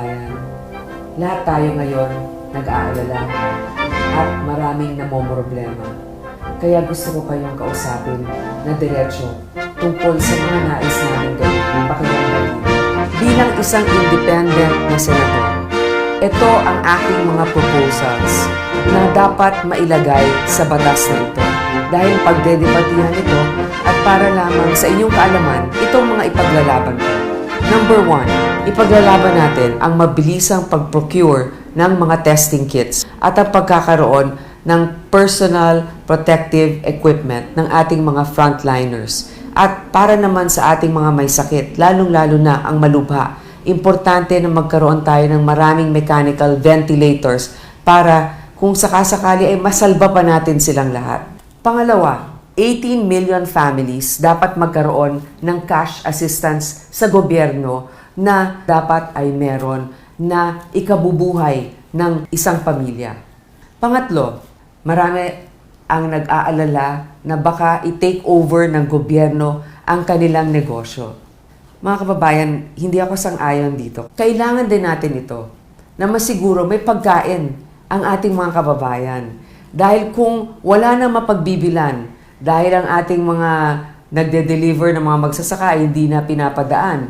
kababayan, lahat tayo ngayon nag-aalala at maraming namomroblema. Kaya gusto ko kayong kausapin na diretso tungkol sa mga nais namin gawin pakiramdam. Bilang isang independent na senador, ito ang aking mga proposals na dapat mailagay sa batas na ito. Dahil pagdedebatihan ito at para lamang sa inyong kaalaman, itong mga ipaglalaban ko. Number 1, ipaglalaban natin ang mabilisang pag-procure ng mga testing kits at ang pagkakaroon ng personal protective equipment ng ating mga frontliners. At para naman sa ating mga may sakit, lalong-lalo na ang malubha, importante na magkaroon tayo ng maraming mechanical ventilators para kung sakasakali ay masalba pa natin silang lahat. Pangalawa, 18 million families dapat magkaroon ng cash assistance sa gobyerno na dapat ay meron na ikabubuhay ng isang pamilya. Pangatlo, marami ang nag-aalala na baka i-take over ng gobyerno ang kanilang negosyo. Mga kababayan, hindi ako sang-ayon dito. Kailangan din natin ito na masiguro may pagkain ang ating mga kababayan. Dahil kung wala na mapagbibilan, dahil ang ating mga nagde-deliver ng mga magsasaka ay hindi na pinapadaan,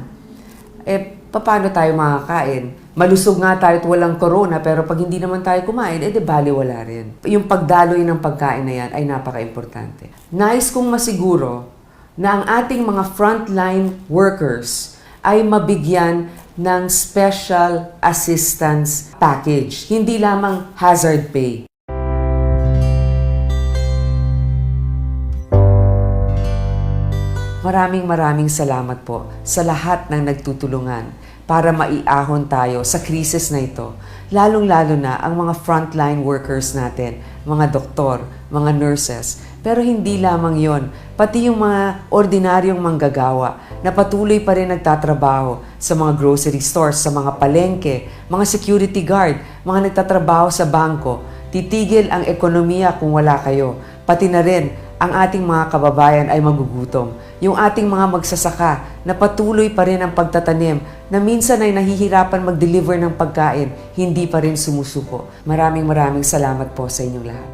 paano tayo makakain? Malusog nga tayo at walang corona, pero pag hindi naman tayo kumain, baliwala rin. Yung pagdaloy ng pagkain na yan ay napaka-importante. Nais kong masiguro na ang ating mga frontline workers ay mabigyan ng special assistance package, hindi lamang hazard pay. Maraming salamat po sa lahat ng nagtutulungan para maiahon tayo sa krisis na ito. Lalong-lalo na ang mga frontline workers natin, mga doktor, mga nurses. Pero hindi lamang yon, pati yung mga ordinaryong manggagawa na patuloy pa rin nagtatrabaho sa mga grocery stores, sa mga palengke, mga security guard, mga nagtatrabaho sa bangko. Titigil ang ekonomiya kung wala kayo. Pati na rin ang ating mga kababayan ay magugutom. Yung ating mga magsasaka na patuloy pa rin ang pagtatanim na minsan ay nahihirapan mag-deliver ng pagkain, hindi pa rin sumusuko. Maraming salamat po sa inyong lahat.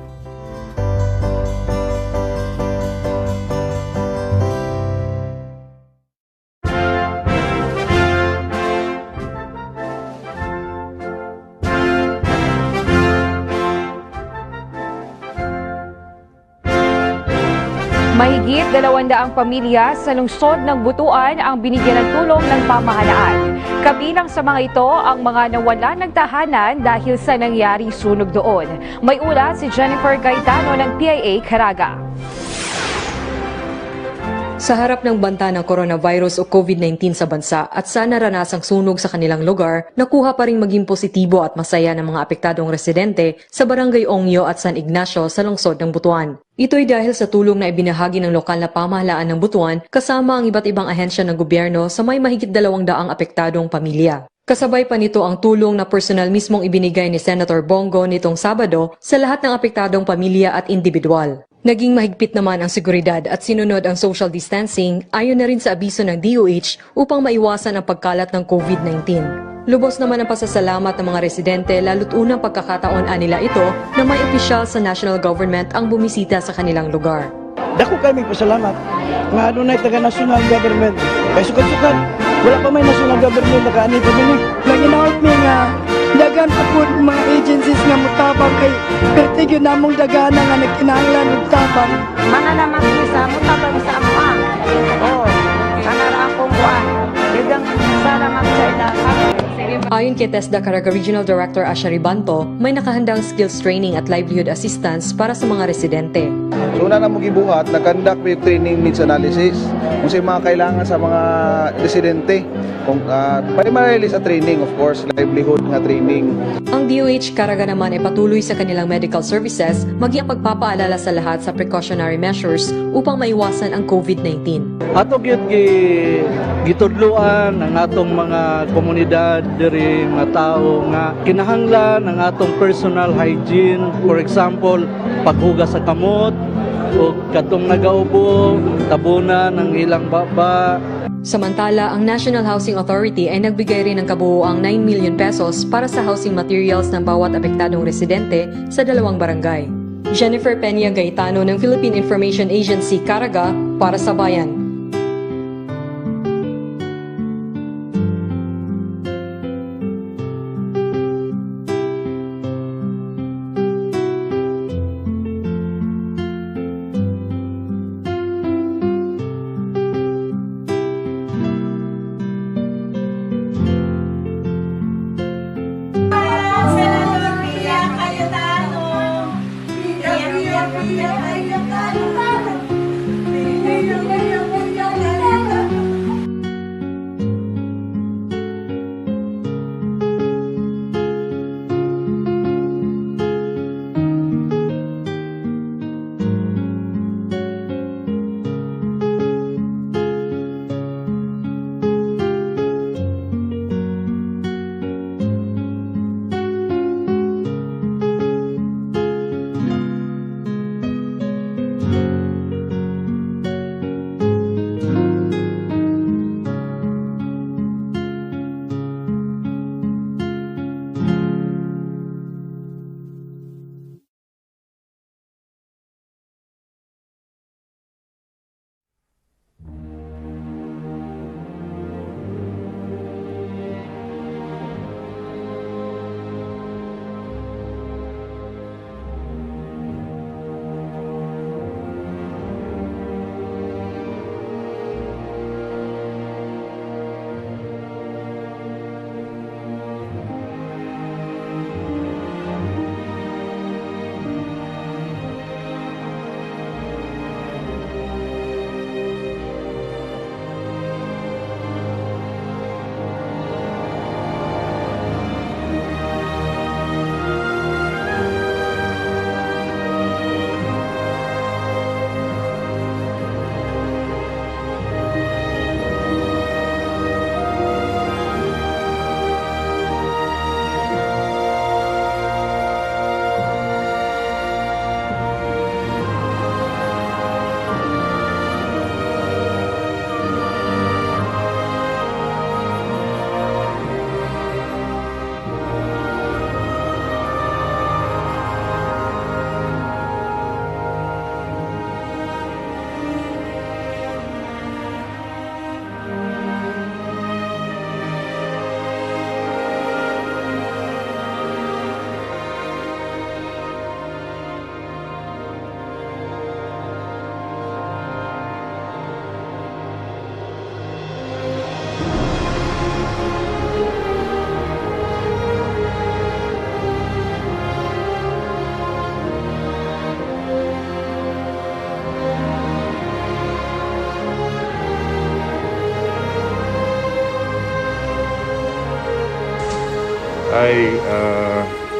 Mahigit 200 pamilya sa lungsod ng Butuan ang binigyan ng tulong ng pamahalaan. Kabilang sa mga ito ang mga nawalan ng tahanan dahil sa nangyaring sunog doon. May ulat si Jennifer Gaetano ng PIA Caraga. Sa harap ng banta ng coronavirus o COVID-19 sa bansa at sa naranasang sunog sa kanilang lugar, nakuha pa rin maging positibo at masaya ng mga apektadong residente sa Barangay Ongyo at San Ignacio sa lungsod ng Butuan. Ito'y dahil sa tulong na ibinahagi ng lokal na pamahalaan ng Butuan kasama ang iba't ibang ahensya ng gobyerno sa may mahigit 200 apektadong pamilya. Kasabay pa nito ang tulong na personal mismong ibinigay ni Senator Bongo nitong Sabado sa lahat ng apektadong pamilya at individual. Naging mahigpit naman ang seguridad at sinunod ang social distancing ayon na rin sa abiso ng DOH upang maiwasan ang pagkalat ng COVID-19. Lubos naman ang pasasalamat ng mga residente lalo't unang pagkakataon nila ito na may opisyal sa national government ang bumisita sa kanilang lugar. Dako kami pasalamat nga adunay taga-national government. Kay sukat-sukat, wala pa may national government na kaani pa bini. Nag-inaot mi nga dagan pa po mga agencies nga mutabang kay pertigyo namong dagana nga nagkinahanglan og tabang. Mananamat ni sa mutabang sa amuan. Oo, kanara akong buwan. Dagang salamat sa ilaha. Ayon kay TESDA Caraga Regional Director Asha Ribanto, may nakahandang skills training at livelihood assistance para sa mga residente. So una na mo gibuhat, nag-conduct with training needs analysis kung sa mga kailangan sa mga residente. Kung primarily sa training, of course, livelihood nga training. Ang DOH Caraga naman ay patuloy sa kanilang medical services, maging ang pagpapaalala sa lahat sa precautionary measures upang maiwasan ang COVID-19. Ato gyud gitudloan ang atong mga komunidad diri mga tao nga kinahanglan ang atong personal hygiene, for example, paghugas sa kamot o katong nagaubo, tabunan ng ilang baba. Samantala, ang National Housing Authority ay nagbigay rin ng kabuuang 9 million pesos para sa housing materials ng bawat apektadong residente sa 2 barangay. Jennifer Peña Gaetano ng Philippine Information Agency, Caraga, para sa Bayan.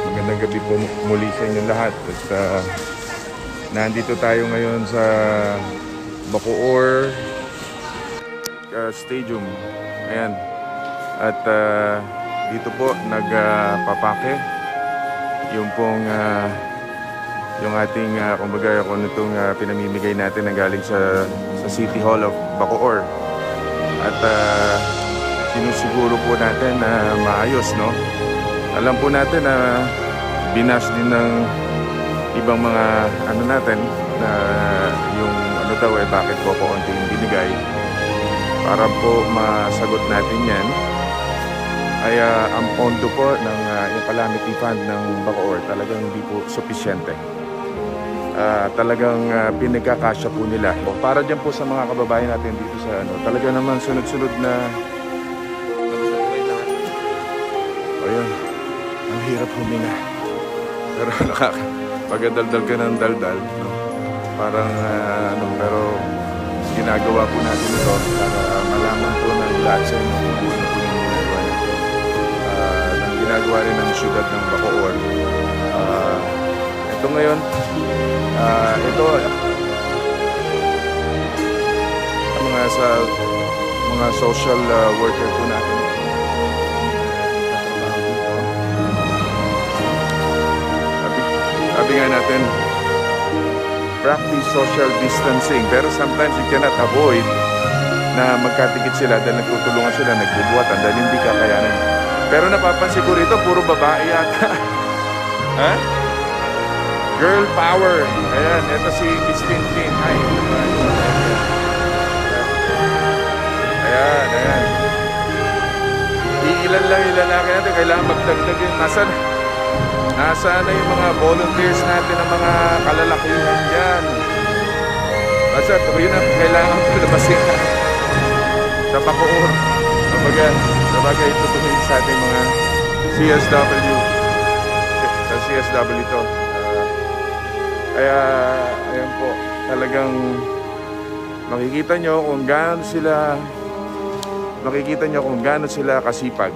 Magandang gabi po muli sa inyo lahat. At nandito tayo ngayon sa Bacoor Stadium. Ayan. At dito po nagpapake yung pong yung ating kumbaga kung itong pinamimigay natin na galing sa City Hall of Bacoor. At sinusiguro po natin na maayos, no? Alam po natin na binash din ng ibang mga ano natin na yung ano daw bakit po kaunti yung binigay. Para po masagot natin yan ay ang pondo po ng yung calamity fund ng Bacoor talagang hindi po sufisyente. Talagang pinagkakasya po nila. Para dyan po sa mga kababayan natin dito sa ano, talaga naman sunod-sunod na ayun. Ang hirap huminga. Pero pagdaldal ka ng daldal, no? Parang pero ginagawa po natin ito para malaman po ng lahat sa inyo kung ano po yung ginagawa natin. Nang ginagawa rin ng syudad ng Bacoor. Ito ngayon, ito mga social worker po natin. Sabi nga natin, practice social distancing. Pero sometimes you cannot avoid na magkatikit sila dahil nagtutulungan sila, nagbubuhatan dahil hindi kakayanin. Pero napapansin ko rito, puro babae yata. Ha? Girl power. Ayan, ito si Miss Tintin. Hi. Ayan, ayan. Ilan lang yung lalaki natin, kailangan magdagdag yun. Nasa na yung mga volunteers natin ng mga kalalakihan dyan. Basta, yun ang kailangan palabasin sa Bacoor. Sabagay tutuhin sa ating mga CSW. Sa CSW to. Kaya, ayan po, talagang makikita nyo kung gaano sila kasipag.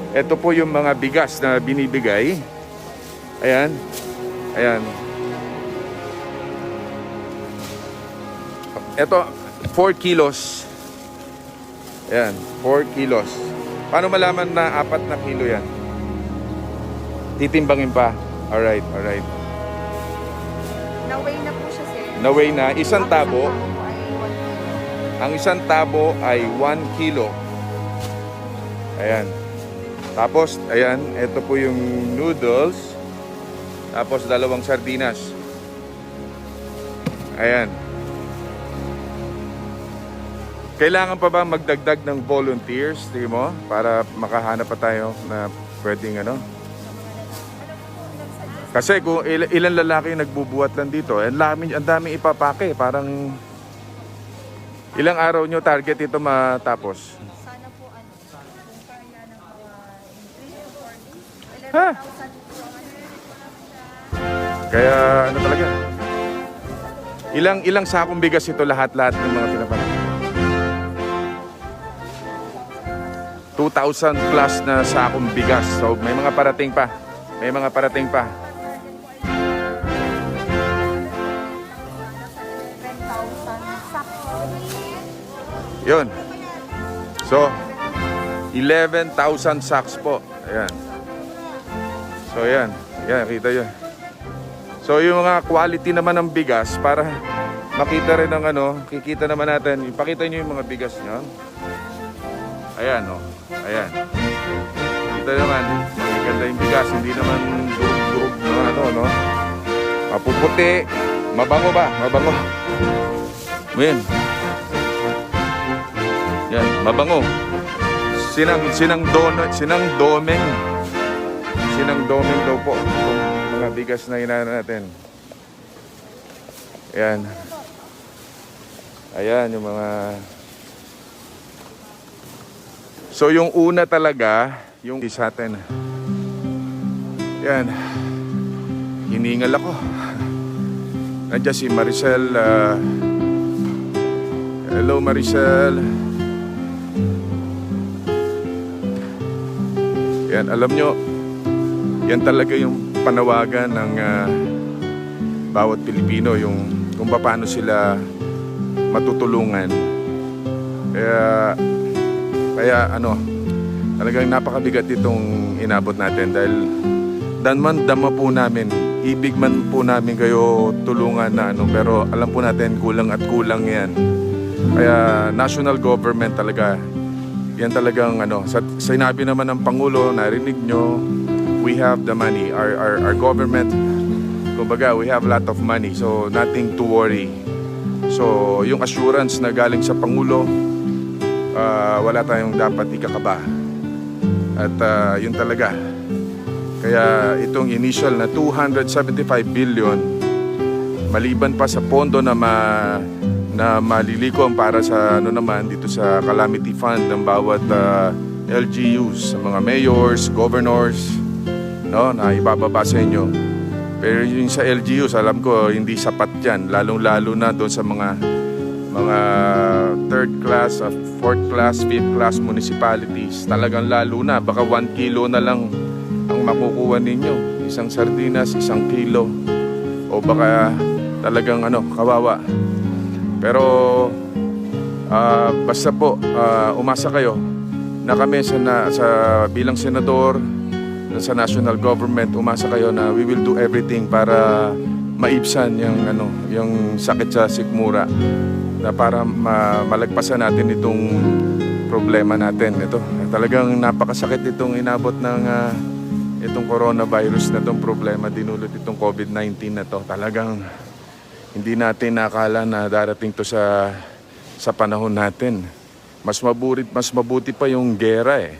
Ito po yung mga bigas na binibigay. Ayan. Ayan. Ito, 4 kilos. Ayan, 4 kilos. Paano malaman na 4 na kilo yan? Titimbangin pa. Alright, alright. Na-weigh na po siya, sir. Na-weigh na. Isang tabo. Ang isang tabo ay 1 kilo. Ang isang tabo ay 1 kilo. Ayan. Tapos, ayan, ito po yung noodles. Tapos, 2 sardinas. Ayan. Kailangan pa ba magdagdag ng volunteers, tingin mo? Para makahanap pa tayo na pwedeng ano? Kasi kung ilan lalaki nagbubuhat lang dito, ang daming ipapake. Parang ilang araw nyo target ito matapos? Sana po kung kaya ng mga 3 to 4 days. Ha? 11,000 Kaya ano talaga? Ilang sakong bigas ito lahat-lahat ng mga pinapanood? 2,000 plus na sakong bigas. So may mga parating pa. May mga parating pa. 10,000 sacks. Yun. So 11,000 sacks po. Ayan. So yan. Yan, kita yun. So yung mga quality naman ng bigas para makita rin ng ano, kikita naman natin. Ipakita nyo yung mga bigas nyo. Ayan, oh. Ayan. Kita naman, magaganda yung bigas. Hindi naman durug-durug na ano, no? Mapuputi. Mabango ba? Mabango. Ayan. Yan, mabango. Sinang domeng daw po. Itong mga bigas na hinahanda natin. Ayan. Ayan, yung mga... So yung una talaga, yung isa atin. Yan. Hiningal ako. Nandiyan si Maricel. Hello Maricel. Yan, alam nyo, yan talaga yung panawagan ng bawat Pilipino, yung kung paano sila matutulungan. Kaya ano, talagang napakabigat itong inabot natin dahil dama po namin, ibig man po namin kayo tulungan na ano, pero alam po natin kulang at kulang yan. Kaya national government talaga, yan talagang ano, sinabi naman ng Pangulo, narinig nyo, we have the money, our government, kumbaga we have a lot of money, so nothing to worry. So yung assurance na galing sa Pangulo, wala tayong dapat ikakaba. At yun talaga. Kaya itong initial na 275 billion, maliban pa sa pondo na malilikom para sa ano naman dito sa calamity fund ng bawat LGUs, sa mga mayors, governors, no, na ibababa sa inyo. Pero yung sa LGUs, alam ko hindi sapat yan, lalong-lalo na doon sa mga third class, fourth class, fifth class municipalities. Talagang lalo na, baka 1 kilo na lang ang makukuha ninyo. Isang sardinas, 1 kilo. O baka talagang ano, kawawa. Pero basta po, umasa kayo na kami sa bilang senador, sa national government, umasa kayo na we will do everything para maibsan yung sakit sa sikmura. na para malagpasan natin itong problema natin. Ito, talagang napakasakit itong inabot ng itong coronavirus na itong problema, dinulot itong COVID-19 na to. Talagang hindi natin nakala na darating to sa panahon natin. Mas mabuti pa yung gera eh.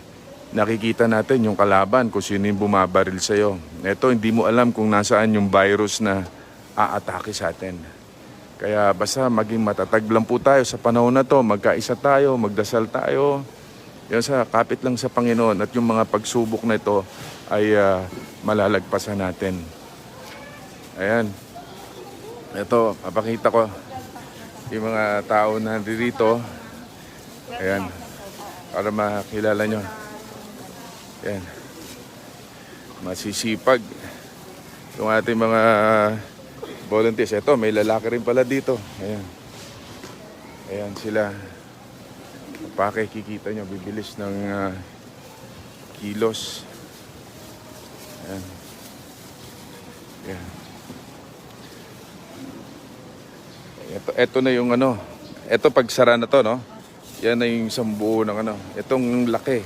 Nakikita natin yung kalaban kung sino yung bumabaril sa'yo. Ito, hindi mo alam kung nasaan yung virus na aatake sa atin. Kaya basta maging matatag lang po tayo sa panahon na to, magkaisa tayo, magdasal tayo. Yan sa kapit lang sa Panginoon at yung mga pagsubok na ito ay malalagpasan natin. Ayan. Ito, papakita ko yung mga tao na dito. Ayan. Para makilala nyo. Ayan. Masisipag yung ating mga volunteers. Ito, may lalaki rin pala dito. Ayan. Ayan sila. Kikita nyo, bibilis ng kilos. Ayan. Ayan. Ito na yung ano. Ito pagsara na to, no? Yan na yung isang buo ng ano. Itong laki.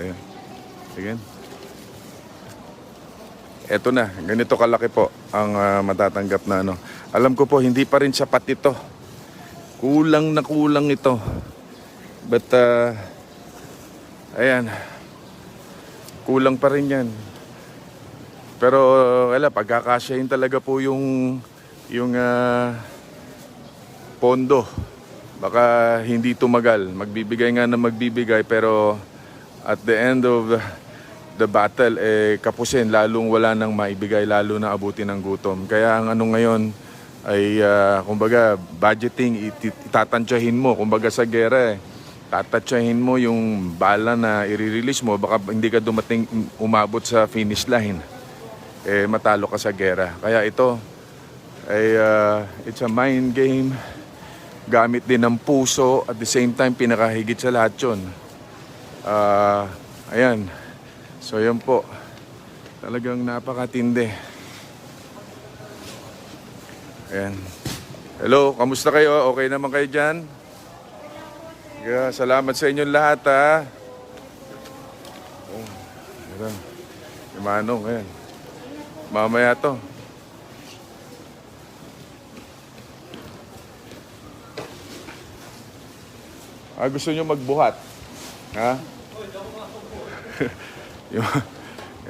Ayan. Ayan. Ito na, ganito kalaki po ang matatanggap na ano. Alam ko po, hindi pa rin sapat ito. Kulang na kulang ito. But, ayan, kulang pa rin yan. Pero, wala, pagkakasyahin talaga po yung pondo. Baka hindi tumagal. Magbibigay nga na magbibigay, pero at the end of the battle, kapusin, lalong wala nang maibigay, lalo na abutin ng gutom. Kaya ang ano ngayon ay, kumbaga, budgeting, itatantyahin mo. Kumbaga sa gera, tatantyahin mo yung bala na i-release mo, baka hindi ka dumating, umabot sa finish line. Matalo ka sa gera. Kaya ito, ay, it's a mind game. Gamit din ng puso, at the same time, pinakahigit sa lahat yun. Ayan. So yan po, talagang napakatindi. Ayan. Hello, kamusta kayo? Okay naman kayo dyan? Yeah, salamat sa inyong lahat ha. Oh, yung manong, ayan. Mamaya to. Gusto nyo magbuhat? Ha?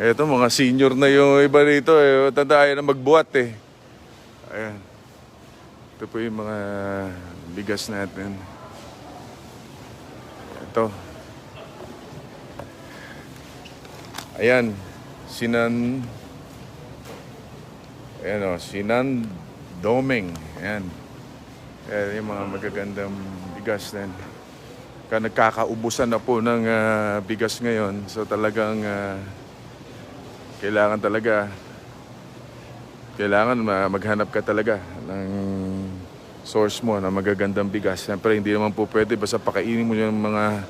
Ito, mga senior na yung iba rito. Tanda ayaw na magbuhat eh. Ayan. Ito po yung mga bigas natin. Ito. Ayan. Sinan Doming. Ayan. Ayan yung mga magagandang bigas din. Nagkakaubusan na po ng bigas ngayon. So talagang kailangan maghanap ka talaga ng source mo na magagandang bigas. Siyempre hindi naman po pwede basta pakainin mo yung mga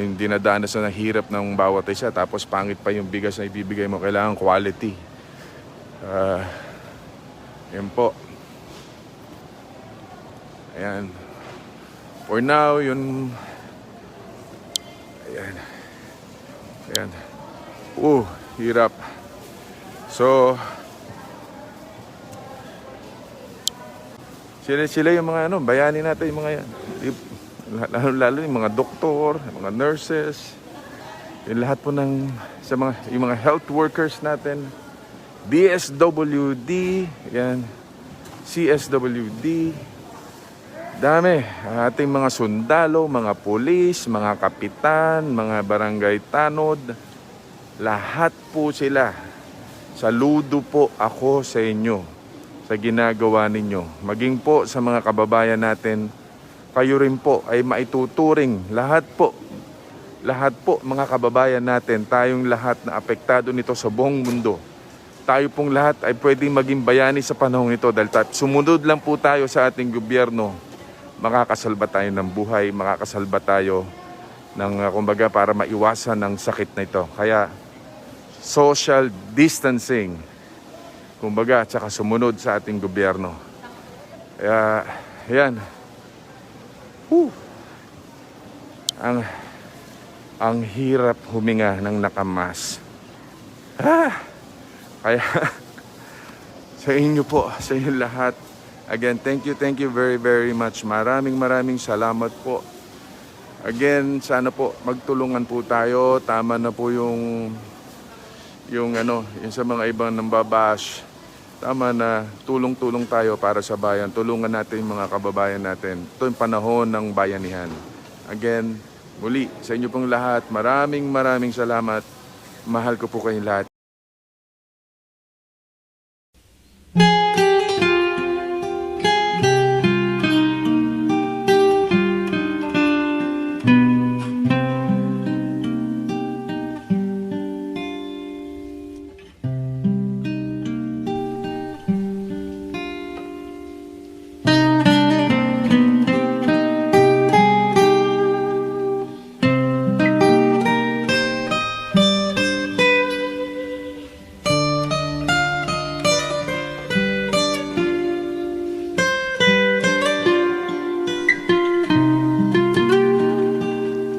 hindi nadanas na hirap ng bawat isa tapos pangit pa yung bigas na ibibigay mo. Kailangan quality. Yan po. Ayan. For now, yun. Ayan. Ayan. Hirap. So, sila yung mga bayani natin, yung mga yan. Lalo yung mga doktor, yung mga nurses, yung lahat po yung mga health workers natin, DSWD, yan, CSWD, dami. Ating mga sundalo, mga pulis, mga kapitan, mga barangay tanod, lahat po sila. Saludo po ako sa inyo sa ginagawa ninyo. Maging po sa mga kababayan natin, kayo rin po ay maituturing. Lahat po mga kababayan natin, tayong lahat na apektado nito sa buong mundo. Tayo pong lahat ay pwedeng maging bayani sa panahon nito dahil sumunod lang po tayo sa ating gobyerno. Makakasalba tayo ng buhay, makakasalba tayo ng kumbaga para maiwasan ng sakit na ito. Kaya social distancing kumbaga, tsaka sumunod sa ating gobyerno. Kaya, yan. Ang hirap huminga ng nakamas. Kaya, sa inyo po, sa inyo lahat, again, thank you very, very much. Maraming salamat po. Again, sana po magtulungan po tayo. Tama na po yung sa mga ibang nambabash. Tama na, tulong-tulong tayo para sa bayan. Tulungan natin yung mga kababayan natin. Ito yung panahon ng bayanihan. Again, muli, sa inyo pong lahat, maraming salamat. Mahal ko po kayong lahat.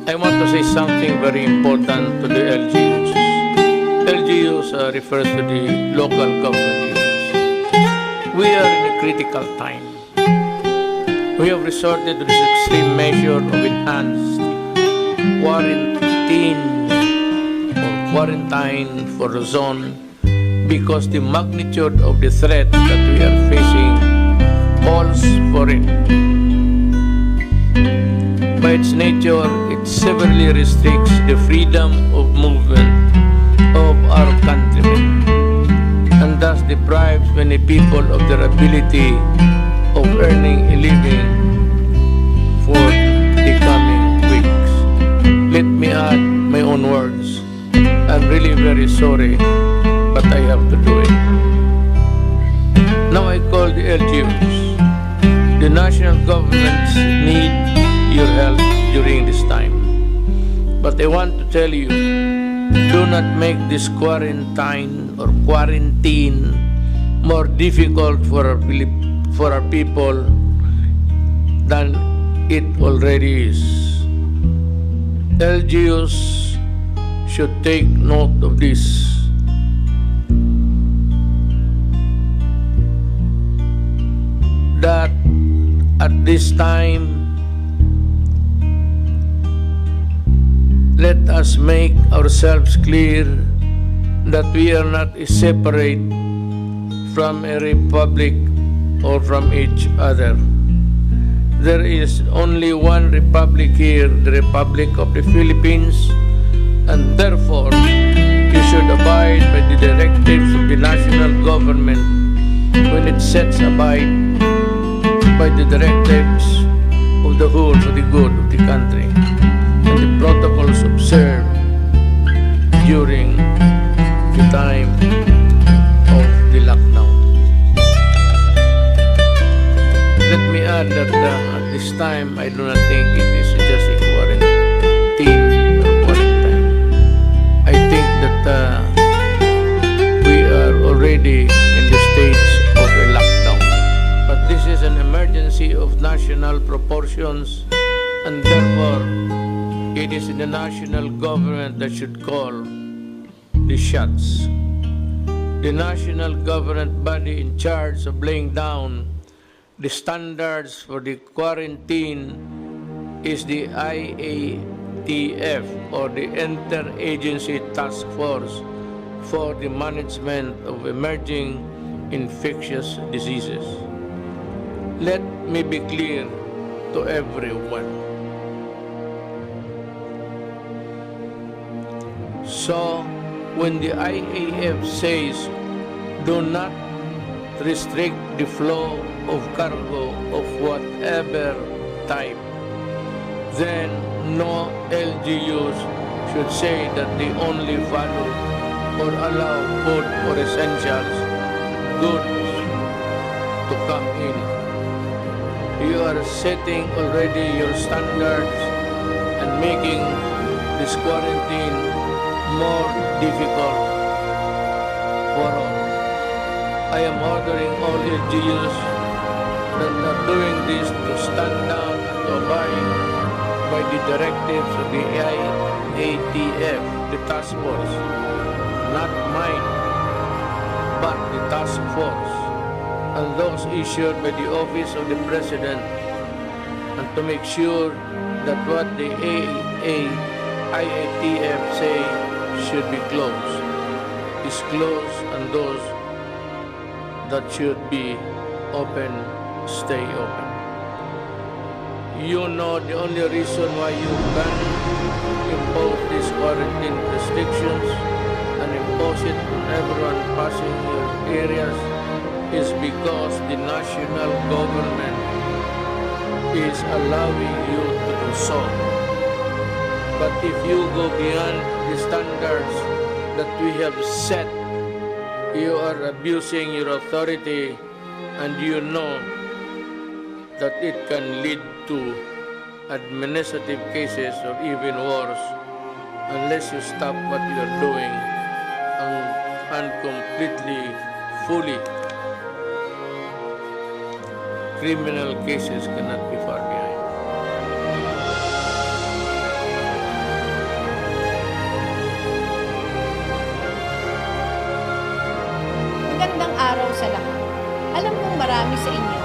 I want to say something very important to the LGUs. LGUs refers to the local government units. We are in a critical time. We have resorted to this extreme measure of enhanced quarantine for the zone because the magnitude of the threat that we are facing calls for it. By its nature, it severely restricts the freedom of movement of our countrymen and thus deprives many people of their ability of earning a living for the coming weeks. Let me add my own words. I'm really very sorry, but I have to do it. Now I call the LGUs. The national governments need your help during this time. But I want to tell you, do not make this quarantine or quarantine more difficult for our people than it already is. LGUs should take note of this. That at this time, let us make ourselves clear that we are not separate from a republic or from each other. There is only one republic here, the Republic of the Philippines, and therefore you should abide by the directives of the national government when it sets abide by the directives of the whole for the good of the country and the protocols observed during the time of the lockdown. Let me add that at this time, I do not think it is just a quarantine or quarantine. I think that we are already in the stage of a lockdown. But this is an emergency of national proportions, and therefore, it is the national government that should call the shots. The national government body in charge of laying down the standards for the quarantine is the IATF, or the Interagency Task Force for the Management of Emerging Infectious Diseases. Let me be clear to everyone. So, when the IAF says, do not restrict the flow of cargo of whatever type, then no LGUs should say that they only follow or allow food or essentials goods to come in. You are setting already your standards and making this quarantine more difficult for all. I am ordering all LGUs that are doing this to stand down and to abide by the directives of the IATF, the task force, not mine, but the task force, and those issued by the Office of the President, and to make sure that what the IATF say should be closed is closed, and those that should be open stay open. You know the only reason why you can impose these quarantine restrictions and impose it on everyone passing your areas is because the national government is allowing you to do so. But if you go beyond the standards that we have set, you are abusing your authority, and you know that it can lead to administrative cases or even worse unless you stop what you are doing and completely, fully. Criminal cases cannot be far behind. Magandang araw sa lahat. Alam kong marami sa inyo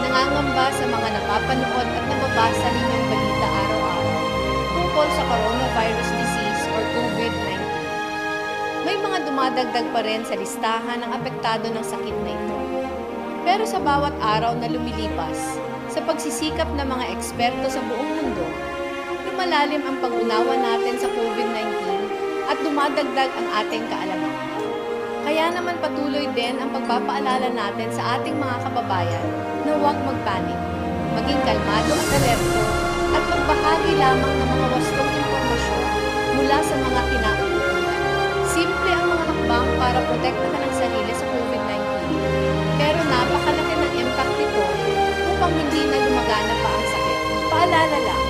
nangangamba sa mga napapanood at nababasa ninyong balita araw-araw tungkol sa coronavirus disease or COVID-19. May mga dumadagdag pa rin sa listahan ng apektado ng sakit na ito. Pero sa bawat araw na lumilipas, sa pagsisikap ng mga eksperto sa buong mundo, lumalalim ang pag-unawa natin sa COVID-19 at dumadagdag ang ating kaalaman. Kaya naman patuloy din ang pagpapaalala natin sa ating mga kababayan na huwag magpanik, maging kalmado at alerto at magbahagi lamang ng mga wastong impormasyon mula sa mga kinauukulan. Simple ang mga hakbang para protektahan ang sarili sa COVID-19, pero napakalaki ng impact nito upang hindi na lumagana pa ang sakit. Paalala lang,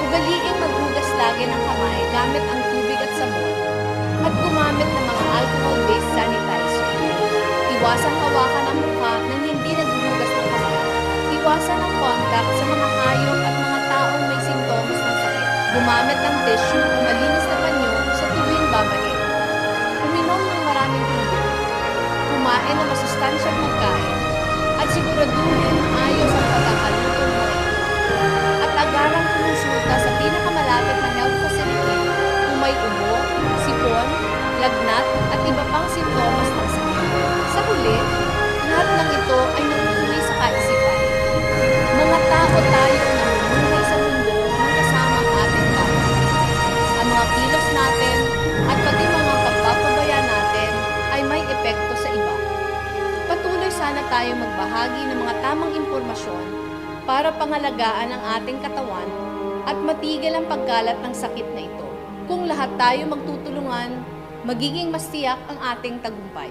ugaliing maghugas lagi ng kamay gamit ang tubig at sabon at gumamit ng mga alcohol-based sanitizer. Iwasan hawakan ang mukha nang hindi naghuhugas ng kamay. Iwasan ang contact sa mga hayop at mga taong may sintomas ng sakit. Gumamit ng tissue o malinis na panyo sa tuwing babalik. Uminom ng maraming tubig. Kumain ng masustansyang pagkain at siguraduhin maayos ang pagkakaluto mo. At agarang kumonsulta sa pinakamalapit na health facility kung may ubo, sipon, lagnat at iba pang sintomas ng sakit. Sa huli, lahat ng ito ay nabubuhay sa kaisipan. Mga tao tayo na namumuhay sa mundo ng kasama ang ating tao. Ang mga kilos natin at pati mga pagpapabaya natin ay may epekto sa iba. Patuloy sana tayo magbahagi ng mga tamang impormasyon para pangalagaan ang ating katawan at matigil ang pagkalat ng sakit na ito. Kung lahat tayo magtutulungan, magiging mas tiyak ang ating tagumpay.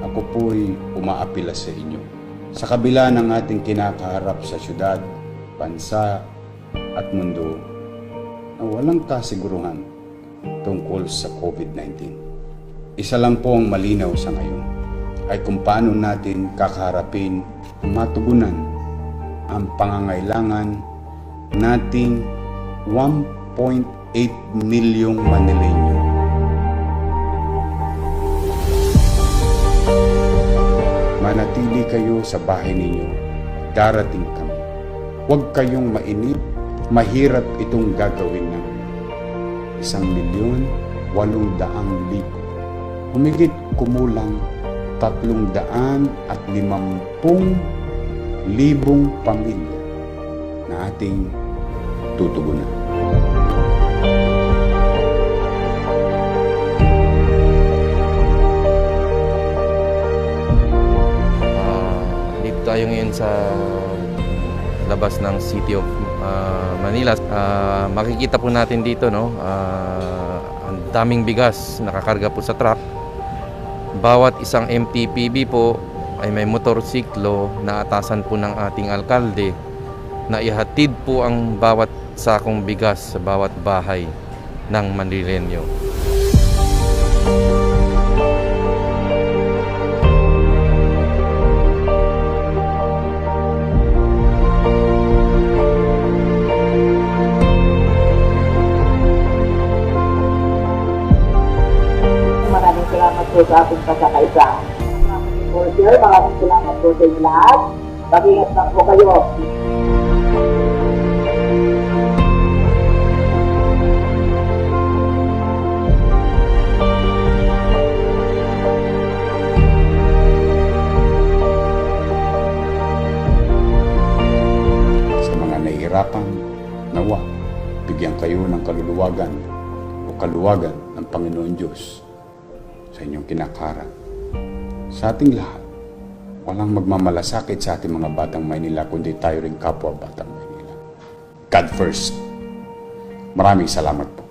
Ako po'y umaapila sa inyo. Sa kabila ng ating kinakaharap sa syudad, bansa at mundo na walang kasiguruhan tungkol sa COVID-19. Isa lang po ang malinaw sa ngayon ay kung paano natin kakaharapin ang matugunan ang pangangailangan nating 1.8 milyong Manileño. Manatili kayo sa bahay ninyo, darating kami. Huwag kayong mainip, mahirap itong gagawin na. 1,800,000. Humigit kumulang 350 libong pamilya na ating tutugunan. Dito tayo ngayon sa labas ng City of Manila. Makikita po natin dito, no, ang daming bigas nakakarga po sa truck. Bawat isang MTPB po ay may motorsiklo na atasan po ng ating alkalde na ihatid po ang bawat sakong bigas sa bawat bahay ng Manileño. Maraming salamat po sa ating pasakaisa. Maraming salamat po sa inyo lahat. Mag-ingat lang po kayo. Sa mga nahihirapan, nawa, bigyan kayo ng kaluluwagan o kaluwagan ng Panginoon Diyos sa inyong kinakaharap. Sa ating lahat, walang magmamalasakit sa ating mga batang Maynila kundi tayo rin kapwa batang Maynila. God first. Maraming salamat po.